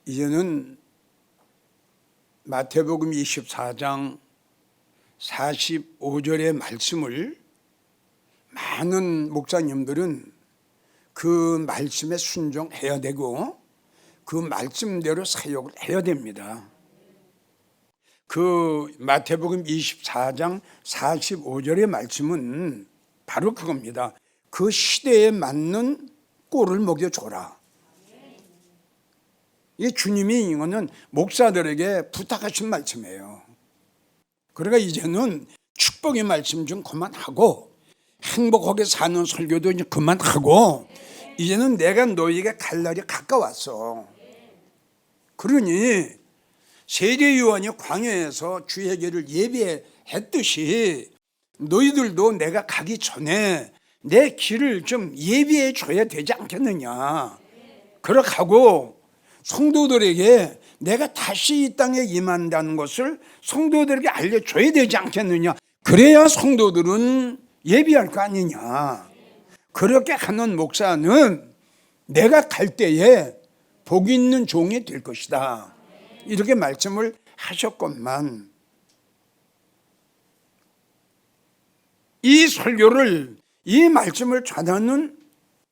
이제는 마태복음 24장 45절의 말씀을 많은 목사님들은 그 말씀에 순종해야 되고 그 말씀대로 사역을 해야 됩니다. 그 마태복음 24장 45절의 말씀은 바로 그겁니다. 그 시대에 맞는 꼴을 먹여줘라. 이 주님이 이거는 목사들에게 부탁하신 말씀이에요. 그러니까 이제는 축복의 말씀 좀 그만하고 행복하게 사는 설교도 이제 그만하고 이제는 내가 너희에게 갈 날이 가까웠어. 그러니 세례 요한이 광야에서 주의 길을 예비했듯이 너희들도 내가 가기 전에 내 길을 좀 예비해 줘야 되지 않겠느냐. 그렇게 하고 성도들에게 내가 다시 이 땅에 임한다는 것을 성도들에게 알려줘야 되지 않겠느냐. 그래야 성도들은 예비할 거 아니냐. 그렇게 하는 목사는 내가 갈 때에 복 있는 종이 될 것이다. 이렇게 말씀을 하셨건만 이 설교를, 이 말씀을 전하는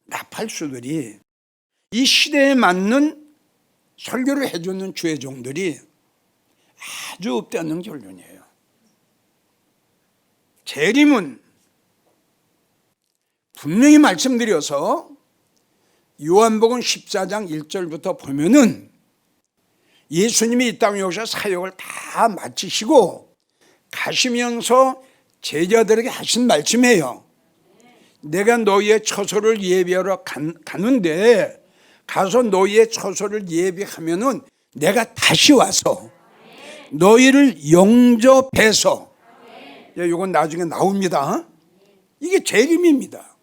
나팔수들이, 이 시대에 맞는 설교를 해주는 주의 종들이 아주 없다는 결론이에요. 재림은 분명히 말씀드려서 요한복음 14장 1절부터 보면은 예수님이 이 땅에 오셔서 사역을 다 마치시고 가시면서 제자들에게 하신 말씀이에요. 내가 너희의 처소를 예비하러 가는데 가서 너희의 처소를 예비하면은 내가 다시 와서 너희를 영접해서, 이건 나중에 나옵니다. 이게 재림입니다.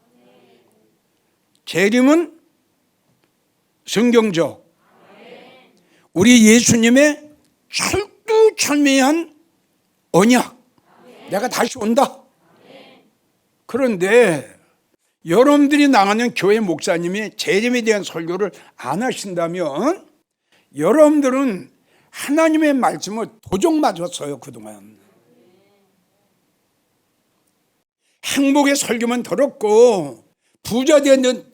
재림은 성경적 우리 예수님의 철두철미한 언약, 내가 다시 온다. 그런데 여러분들이 나가는 교회 목사님이 재림에 대한 설교를 안 하신다면 여러분들은 하나님의 말씀을 도적 맞았어요. 그동안 행복의 설교만 들었고 부자 되는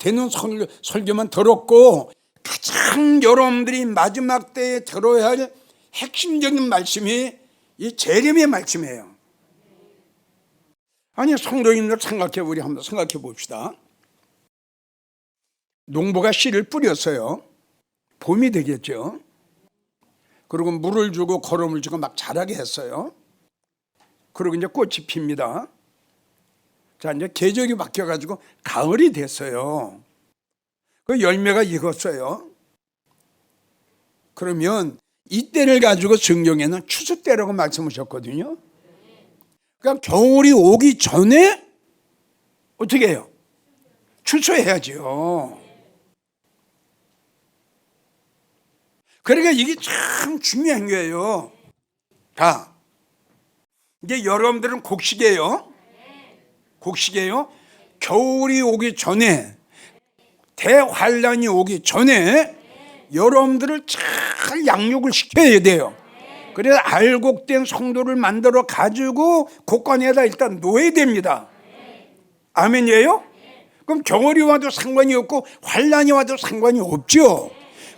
설교만 들었고 가장 여러분들이 마지막 때에 들어야 할 핵심적인 말씀이 이 재림의 말씀이에요. 아니, 성도님들 우리 한번 생각해 봅시다. 농부가 씨를 뿌렸어요. 봄이 되겠죠. 그리고 물을 주고 거름을 주고 막 자라게 했어요. 그리고 이제 꽃이 핍니다. 자, 이제 계절이 바뀌어가지고 가을이 됐어요. 그 열매가 익었어요. 그러면 이때를 가지고 성경에는 추수 때라고 말씀하셨거든요. 그러니까 겨울이 오기 전에 어떻게 해요? 추수해야죠. 그러니까 이게 참 중요한 거예요. 자, 이제 여러분들은 곡식이에요. 곡식이에요. 겨울이 오기 전에, 대환란이 오기 전에 여러분들을 잘 양육을 시켜야 돼요. 그래서 알곡된 성도를 만들어 가지고 곳간에다 일단 놓아야 됩니다. 아멘이에요? 그럼 겨울이 와도 상관이 없고 환란이 와도 상관이 없죠.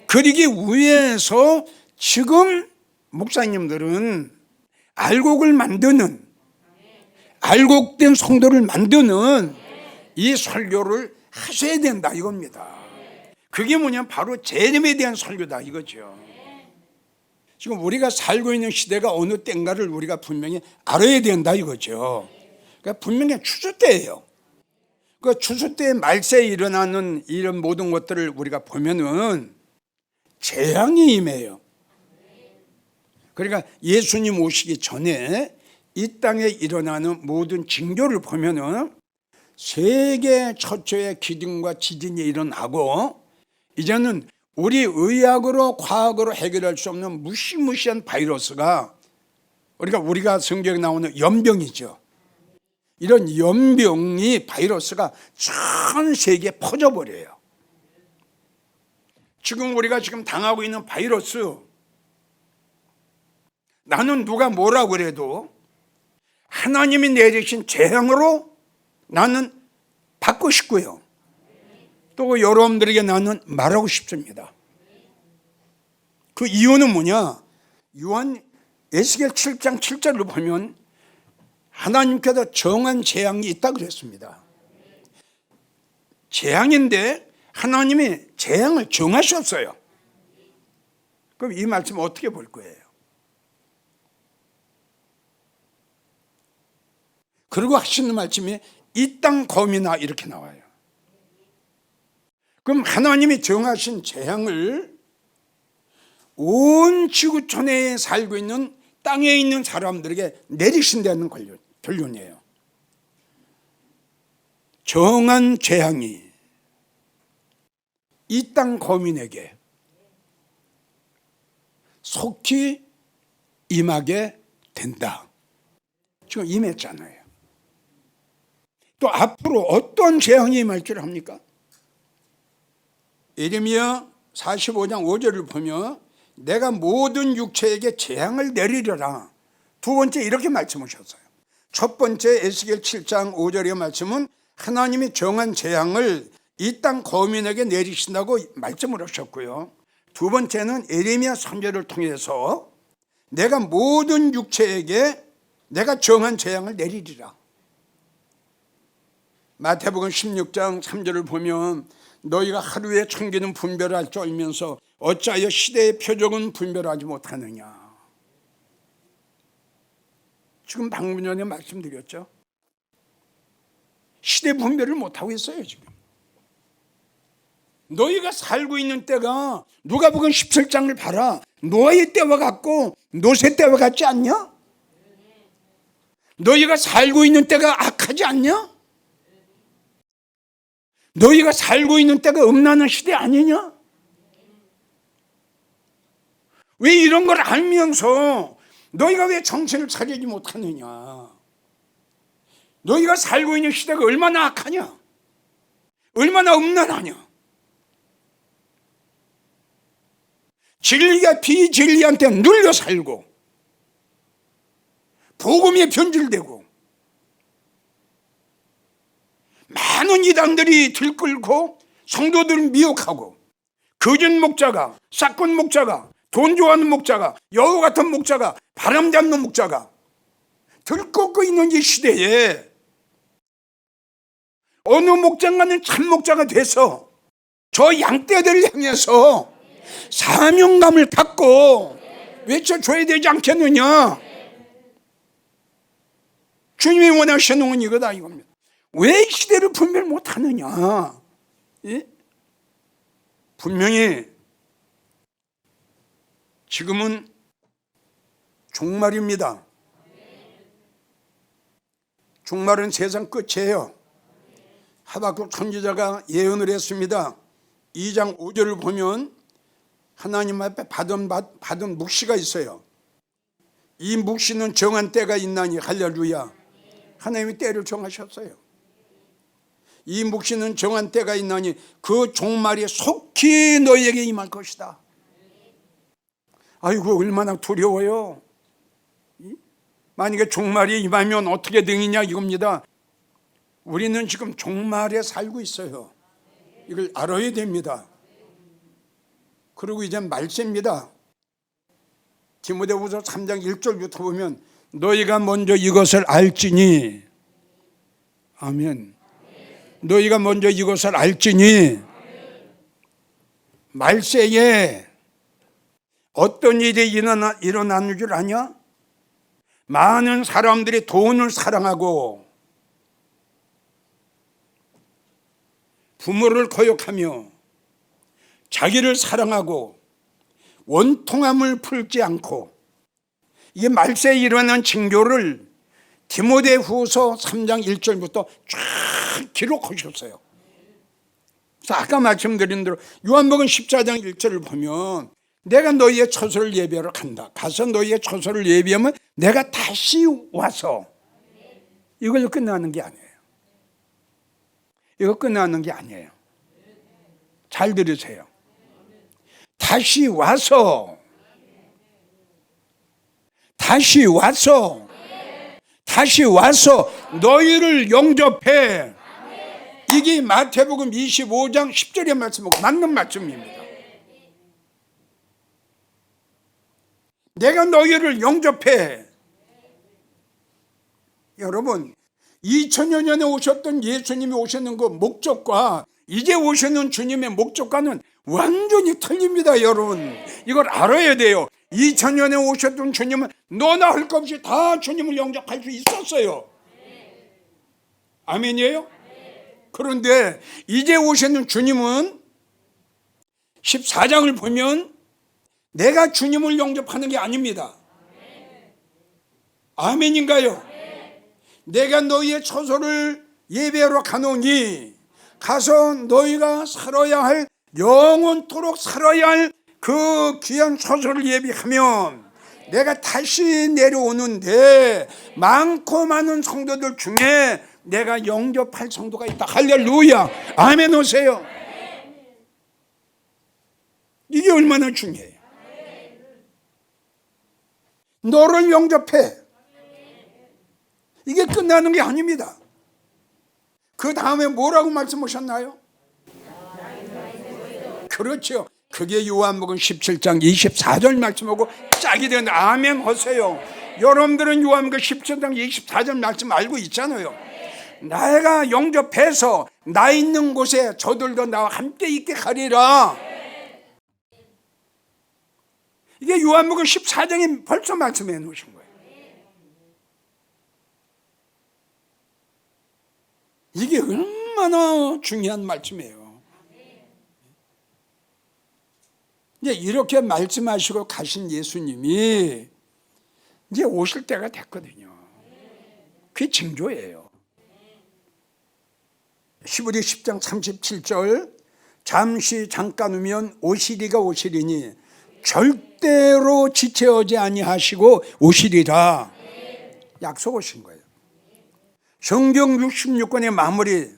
그러기 위해서 지금 목사님들은 알곡을 만드는, 알곡된 성도를 만드는 이 설교를 하셔야 된다 이겁니다. 그게 뭐냐면 바로 재림에 대한 설교다 이거죠. 지금 우리가 살고 있는 시대가 어느 때인가를 우리가 분명히 알아야 된다 이거죠. 그러니까 분명히 추수 때예요. 그 추수 때 말세에 일어나는 이런 모든 것들을 우리가 보면은 재앙이 임해요. 그러니까 예수님 오시기 전에 이 땅에 일어나는 모든 징조를 보면은 세계 최초의 기근과 지진이 일어나고 이제는 우리 의학으로 과학으로 해결할 수 없는 무시무시한 바이러스가 우리가 성경에 나오는 연병이죠. 이런 연병이 바이러스가 전 세계에 퍼져버려요. 지금 우리가 지금 당하고 있는 바이러스, 나는 누가 뭐라고 그래도 하나님이 내리신 재앙으로 나는 받고 싶고요. 또 여러분들에게 나는 말하고 싶습니다. 그 이유는 뭐냐? 에스겔 7장 7절을 보면 하나님께서 정한 재앙이 있다 그랬습니다. 재앙인데 하나님이 재앙을 정하셨어요. 그럼 이 말씀 어떻게 볼 거예요? 그리고 하시는 말씀이 이 땅 검이나 이렇게 나와요. 그럼 하나님이 정하신 재앙을 온 지구촌에 살고 있는 땅에 있는 사람들에게 내리신다는 결론이에요. 정한 재앙이 이 땅 거민에게 속히 임하게 된다. 지금 임했잖아요. 또 앞으로 어떤 재앙이 임할 줄 압니까? 예레미야 45장 5절을 보면 내가 모든 육체에게 재앙을 내리려라. 두 번째 이렇게 말씀하셨어요. 첫 번째 에스겔 7장 5절의 말씀은 하나님이 정한 재앙을 이 땅 거민에게 내리신다고 말씀을 하셨고요. 두 번째는 예레미야 3절을 통해서 내가 모든 육체에게 내가 정한 재앙을 내리리라. 마태복음 16장 3절을 보면 너희가 하루에 천기는 분별할 줄 알면서 어찌하여 시대의 표적은 분별하지 못하느냐. 지금 방금 전에 말씀드렸죠. 시대 분별을 못하고 있어요 지금. 너희가 살고 있는 때가 누가복음 17장을 봐라. 노아의 때와 같고 노새 때와 같지 않냐? 너희가 살고 있는 때가 악하지 않냐? 너희가 살고 있는 때가 음란한 시대 아니냐? 왜 이런 걸 알면서 너희가 왜 정신을 차리지 못하느냐? 너희가 살고 있는 시대가 얼마나 악하냐? 얼마나 음란하냐? 진리가 비진리한테 눌려 살고 복음이 변질되고 많은 이단들이 들끓고 성도들을 미혹하고 거짓 목자가, 사건 목자가, 돈 좋아하는 목자가, 여우 같은 목자가, 바람 잡는 목자가 들끓고 있는 이 시대에 어느 목장가는 참 목자가 돼서 저 양떼들을 향해서 사명감을 갖고 외쳐줘야 되지 않겠느냐? 주님이 원하시는 건 이거다 이겁니다. 왜 시대를 분별 못하느냐? 예? 분명히 지금은 종말입니다. 종말은 세상 끝이에요. 하박국 선지자가 예언을 했습니다. 2장 5절을 보면 하나님 앞에 받은 묵시가 있어요. 이 묵시는 정한 때가 있나니 할렐루야. 하나님이 때를 정하셨어요. 이 묵시는 정한 때가 있나니 그 종말이 속히 너희에게 임할 것이다. 아이고 얼마나 두려워요. 만약에 종말이 임하면 어떻게 되느냐 이겁니다. 우리는 지금 종말에 살고 있어요. 이걸 알아야 됩니다. 그리고 이제 말세입니다. 디모데후서 3장 1절부터 보면 너희가 먼저 이것을 알지니 아멘. 너희가 먼저 이것을 알지니 말세에 어떤 일이 일어나는 줄 아냐? 많은 사람들이 돈을 사랑하고 부모를 거역하며 자기를 사랑하고 원통함을 풀지 않고 이게 말세에 일어난 징조를 디모데후서 3장 1절부터 쫙 기록하셨어요. 그래서 아까 말씀드린 대로 요한복음 14장 1절을 보면 내가 너희의 처소를 예비하러 간다. 가서 너희의 처소를 예비하면 내가 다시 와서 이걸로 끝나는 게 아니에요. 이거 끝나는 게 아니에요. 잘 들으세요. 다시 와서 너희를 영접해. 이게 마태복음 25장 10절의 말씀하고 맞는 말씀입니다. 내가 너희를 영접해. 여러분, 2000여 년에 오셨던 예수님이 오셨는 그 목적과 이제 오시는 주님의 목적과는 완전히 틀립니다. 여러분, 이걸 알아야 돼요. 2000년에 오셨던 주님은 너나 할 것 없이 다 주님을 영접할 수 있었어요. 아멘이에요? 그런데 이제 오시는 주님은 14장을 보면 내가 주님을 영접하는 게 아닙니다. 아멘인가요? 내가 너희의 처소를 예배하러 가노니 가서 너희가 살아야 할, 영원토록 살아야 할 그 귀한 처소를 예비하면 내가 다시 내려오는데 많고 많은 성도들 중에 내가 영접할 성도가 있다. 할렐루야. 아멘 오세요. 이게 얼마나 중요해요. 너를 영접해. 이게 끝나는 게 아닙니다. 그 다음에 뭐라고 말씀하셨나요? 그렇죠. 그게 요한복음 17장 24절 말씀하고 짝이 되는. 아멘 하세요. 여러분들은 요한복음 17장 24절 말씀 알고 있잖아요. 내가 영접해서 나 있는 곳에 저들도 나와 함께 있게 하리라. 이게 요한복음 14장에 벌써 말씀해 놓으신 거예요. 이게 얼마나 중요한 말씀이에요. 이제 이렇게 말씀하시고 가신 예수님이 이제 오실 때가 됐거든요. 그게 징조예요. 히브리 10장 37절 잠시 잠깐 후면 오시리가 오시리니 절대로 지체하지 아니하시고 오시리라. 약속하신 거예요. 성경 66권의 마무리,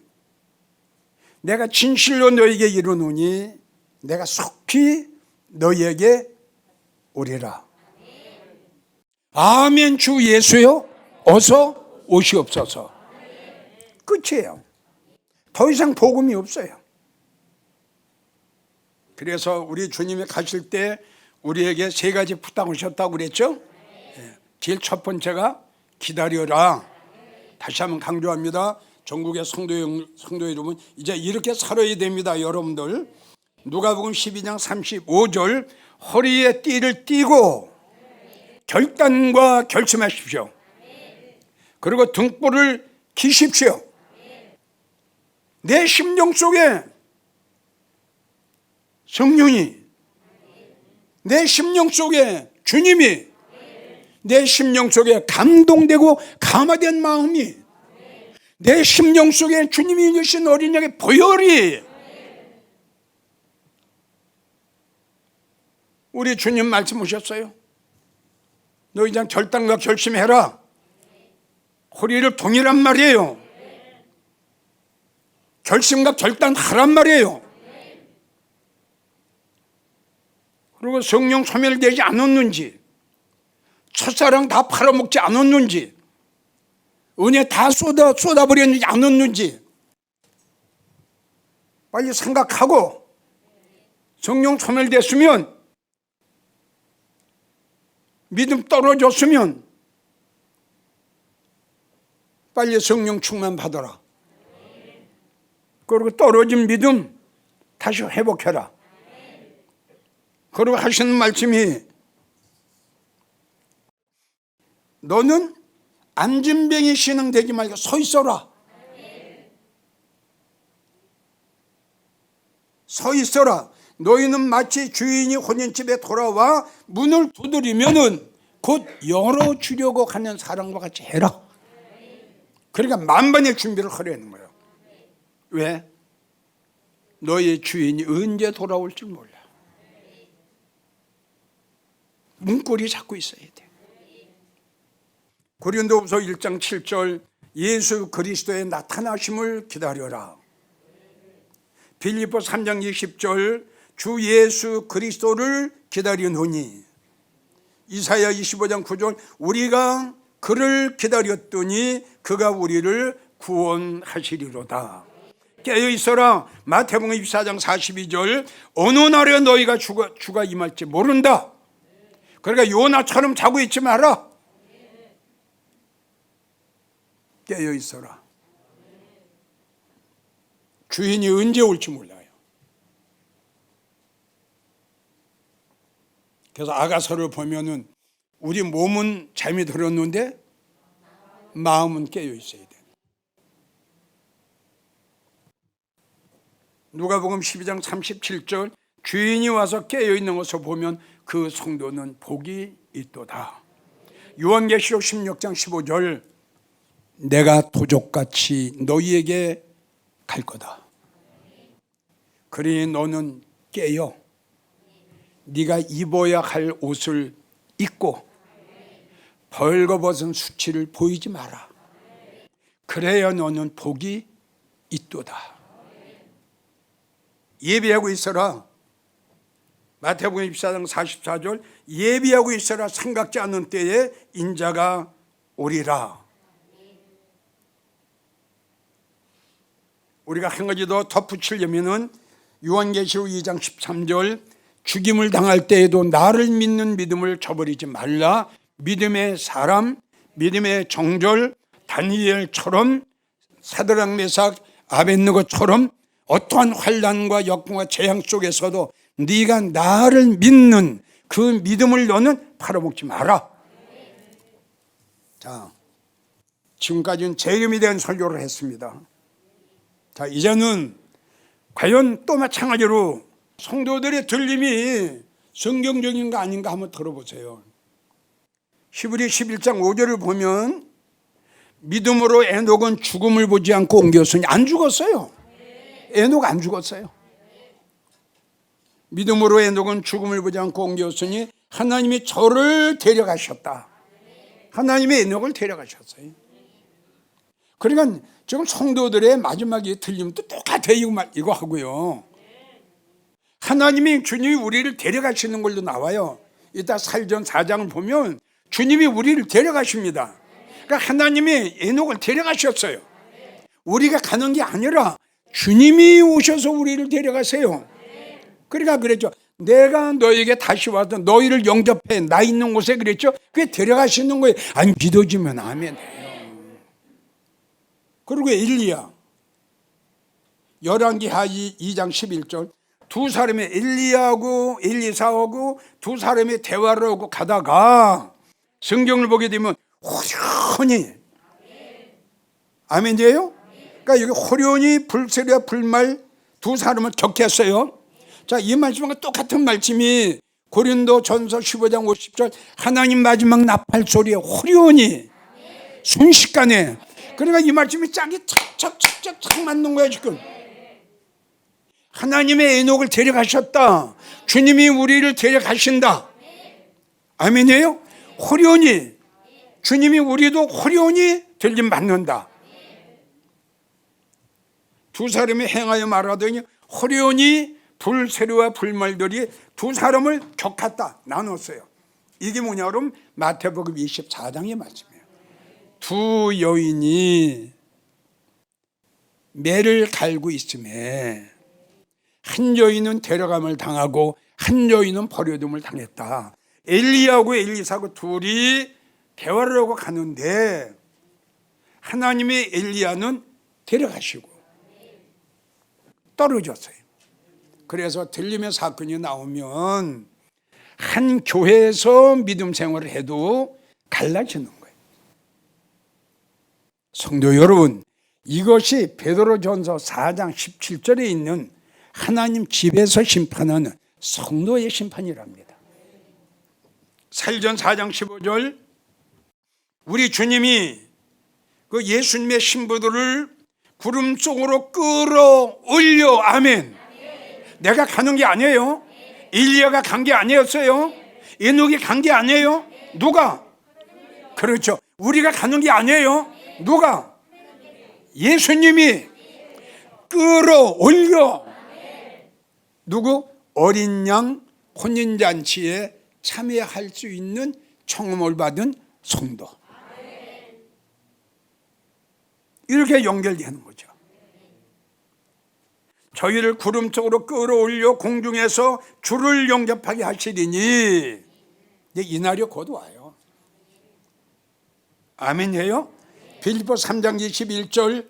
내가 진실로 너에게 이르노니 내가 속히 너희에게 오리라. 아멘. 주 예수여 어서 오시옵소서. 끝이에요. 더 이상 복음이 없어요. 그래서 우리 주님이 가실 때 우리에게 세 가지 부탁하셨다고 그랬죠. 제일 첫 번째가 기다려라. 다시 한번 강조합니다. 전국의 성도 여러분, 이제 이렇게 살아야 됩니다. 여러분들, 누가복음 12장 35절 허리에 띠를 띠고 결단과 결심하십시오. 그리고 등불을 켜십시오. 내 심령 속에 성령이, 내 심령 속에 주님이, 내 심령 속에 감동되고 감화된 마음이, 내 심령 속에 주님이 주신 어린 양의 보혈이, 우리 주님 말씀하셨어요. 너 이제 결단과 결심해라. 허리를 동이란 말이에요. 결심과 결단하란 말이에요. 그리고 성령 소멸되지 않았는지, 첫사랑 다 팔아먹지 않았는지, 은혜 다 쏟아버렸는지 않았는지 빨리 생각하고, 성령 소멸됐으면, 믿음 떨어졌으면 빨리 성령 충만 받아라. 그리고 떨어진 믿음 다시 회복해라. 그리고 하시는 말씀이, 너는 안진뱅이 신앙되지 말고 서 있어라. 서 있어라. 너희는 마치 주인이 혼인집에 돌아와 문을 두드리면은 곧 열어주려고 하는 사람과 같이 해라. 그러니까 만반의 준비를 하려는 거예요. 왜? 너의 주인이 언제 돌아올지 몰라. 문고리 잡고 있어야 돼. 고린도후서 1장 7절 예수 그리스도의 나타나심을 기다려라. 빌립보 3장 20절 주 예수 그리스도를 기다리노니. 이사야 25장 9절 우리가 그를 기다렸더니 그가 우리를 구원하시리로다. 깨어있어라. 마태복음 24장 42절 어느 날에 너희가 주가 임할지 모른다. 그러니까 요나처럼 자고 있지 마라. 깨어있어라. 주인이 언제 올지 몰라요. 그래서 아가서를 보면은 우리 몸은 잠이 들었는데 마음은 깨어 있어야 돼. 누가복음 12장 37절 주인이 와서 깨어 있는 것을 보면 그 성도는 복이 있도다. 요한계시록 16장 15절 내가 도적같이 너희에게 갈 거다. 그러니 너는 깨어 네가 입어야 할 옷을 입고 벌거벗은 수치를 보이지 마라. 그래야 너는 복이 있도다. 예비하고 있어라. 마태복음 24장 44절 예비하고 있어라. 생각지 않은 때에 인자가 오리라. 우리가 한 가지 더 덧붙이려면은 요한계시록 2장 13절 죽임을 당할 때에도 나를 믿는 믿음을 저버리지 말라. 믿음의 사람, 믿음의 정절 다니엘처럼 사드락 메삭 아벳느고처럼 어떠한 환난과 역경과 재앙 속에서도 네가 나를 믿는 그 믿음을 너는 팔아먹지 마라. 자, 지금까지는 재림에 대한 설교를 했습니다. 자, 이제는 과연 또 마찬가지로 성도들의 들림이 성경적인가 아닌가 한번 들어보세요. 히브리 11장 5절을 보면 믿음으로 에녹은 죽음을 보지 않고 옮겼으니 안 죽었어요. 에녹 안 죽었어요. 믿음으로 에녹은 죽음을 보지 않고 옮겼으니 하나님이 저를 데려가셨다. 하나님이 에녹을 데려가셨어요. 그러니까 지금 성도들의 마지막에 들림도 똑같아요. 이거 하고요. 하나님이 주님이 우리를 데려가시는 걸로 나와요. 이따 사전 4장을 보면 주님이 우리를 데려가십니다. 그러니까 하나님이 에녹을 데려가셨어요. 우리가 가는 게 아니라 주님이 오셔서 우리를 데려가세요. 그러니까 그랬죠. 내가 너에게 다시 와서 너희를 영접해 나 있는 곳에 그랬죠. 그게 데려가시는 거예요. 아니 믿어지면 아멘 해요. 그리고 엘리야 열왕기하 2장 11절 두 사람이 엘리야하고 엘리사하고 두 사람이 대화를 하고 가다가 성경을 보게 되면 호련히 아멘이에요? 그러니까 여기 호련히 불세례와 불말 두 사람을 적했어요. 자, 이 말씀과 똑같은 말씀이 고린도 전서 15장 50절 하나님 마지막 나팔 소리에 호련히 순식간에 그러니까 이 말씀이 짝이 착착착착 맞는 거야 지금. 하나님의 에녹을 데려가셨다. 주님이 우리를 데려가신다. 아멘이에요? 호련히 주님이 우리도 호련히 들림 받는다. 두 사람이 행하여 말하더니 호련히 불세례와 불말들이 두 사람을 격했다. 나눴어요. 이게 뭐냐 그러면 마태복음 24장의 말씀이에요. 두 여인이 매를 갈고 있음에 한 여인은 데려감을 당하고 한 여인은 버려둠을 당했다. 엘리야하고 엘리사하고 둘이 대화를 하고 가는데 하나님의 엘리야는 데려가시고 떨어졌어요. 그래서 들림의 사건이 나오면 한 교회에서 믿음 생활을 해도 갈라지는 거예요. 성도 여러분, 이것이 베드로전서 4장 17절에 있는 하나님 집에서 심판하는 성도의 심판이랍니다. 사일전 4장 15절 우리 주님이 그 예수님의 신부들을 구름 속으로 끌어올려 아멘. 내가 가는 게 아니에요. 엘리야가 간 게 아니었어요. 에녹이 간 게 아니에요. 누가? 그렇죠. 우리가 가는 게 아니에요. 누가? 예수님이 끌어올려 누구? 어린 양 혼인잔치에 참여할 수 있는 청음을 받은 성도. 이렇게 연결되는 거죠. 저희를 구름 속으로 끌어올려 공중에서 주를 영접하게 하시리니 이 날이 곧 와요. 아멘이에요. 빌립보 3장 21절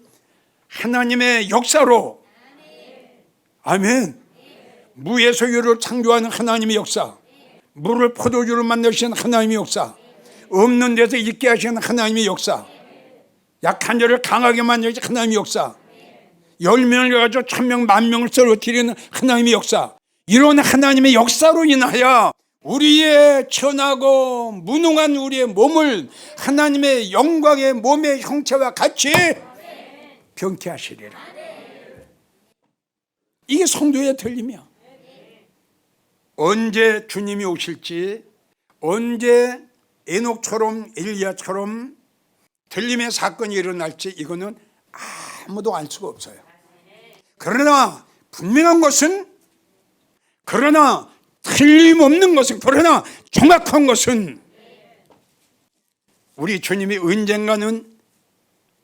하나님의 역사로 아멘. 무에서 유를 창조하는 하나님의 역사, 물을 포도주로 만드시는 하나님의 역사, 없는 데서 있게 하시는 하나님의 역사, 약한 자를 강하게 만드시는 하나님의 역사, 10명을 가지고 1000명, 10,000명을 쓰러뜨리는 하나님의 역사, 이런 하나님의 역사로 인하여 우리의 천하고 무능한 우리의 몸을 하나님의 영광의 몸의 형체와 같이 병케 하시리라. 이게 성도의 틀림이야. 언제 주님이 오실지, 언제 에녹처럼 엘리야처럼 틀림의 사건이 일어날지 이거는 아무도 알 수가 없어요. 그러나 분명한 것은, 그러나 틀림없는 것은, 그러나 정확한 것은 우리 주님이 언젠가는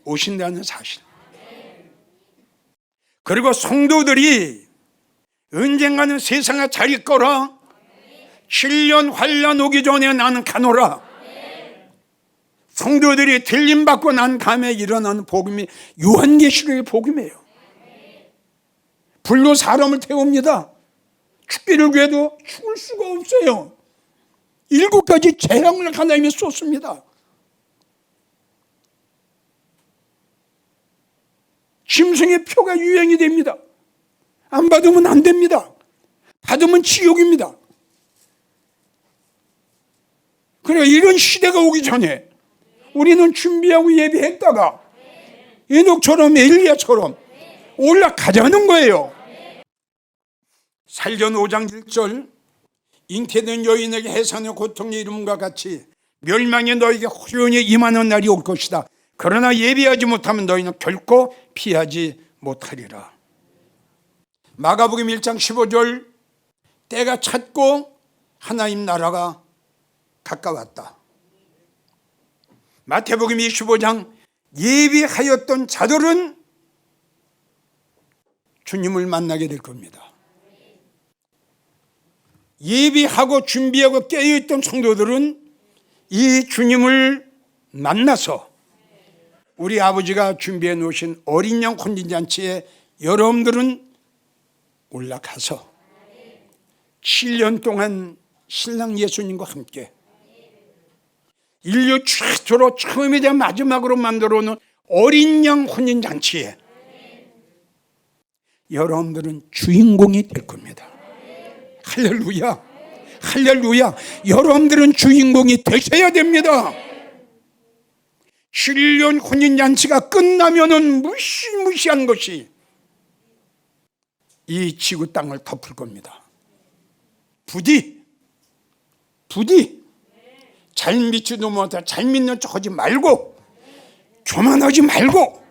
오신다는 사실. 그리고 성도들이 언젠가는 세상에 잘 있거라. 7년 환란 오기 전에 나는 가노라. 성도들이 들림받고 난 다음에 일어나는 복음이 요한계시록의 복음이에요. 불로 사람을 태웁니다. 죽기를 구해도 죽을 수가 없어요. 7가지 재앙을 하나님이 쏟습니다. 짐승의 표가 유행이 됩니다. 안 받으면 안 됩니다. 받으면 지옥입니다. 그래, 이런 시대가 오기 전에 우리는 준비하고 예비했다가 에녹처럼 엘리야처럼 올라가자는 거예요. 살전 5장 1절 잉태된 여인에게 해산의 고통의 이름과 같이 멸망이 너에게 호련히 임하는 날이 올 것이다. 그러나 예비하지 못하면 너희는 결코 피하지 못하리라. 마가복음 1장 15절 때가 찼고 하나님 나라가 가까웠다. 마태복음 25장 예비하였던 자들은 주님을 만나게 될 겁니다. 예비하고 준비하고 깨어있던 성도들은 이 주님을 만나서 우리 아버지가 준비해 놓으신 어린 양 혼인잔치에 여러분들은 올라가서 7년 동안 신랑 예수님과 함께 인류 최초로 처음이자 마지막으로 만들어 놓은 어린 양 혼인잔치에 여러분들은 주인공이 될 겁니다. 할렐루야, 할렐루야. 여러분들은 주인공이 되셔야 됩니다. 7년 혼인잔치가 끝나면은 무시무시한 것이 이 지구 땅을 덮을 겁니다. 부디 잘 믿지도 못해 잘 믿는 척 하지 말고, 교만하지 말고,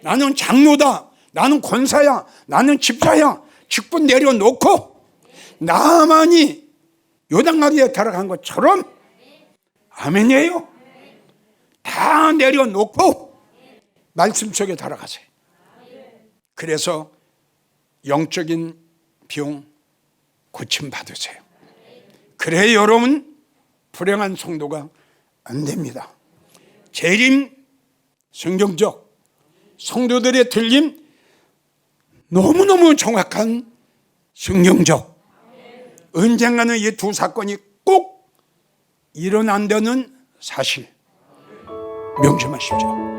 나는 장로다, 나는 권사야, 나는 집사야, 직분 내려놓고 나만이 요단가리에 들어간 것처럼, 아멘이에요, 다 내려놓고 말씀 속에 들어가세요. 그래서 영적인 병 고침 받으세요. 그래 여러분 불행한 성도가 안 됩니다. 재림, 성경적 성도들의 들림, 너무너무 정확한 성경적, 언젠가는 이 두 사건이 꼭 일어난다는 사실 명심하십시오.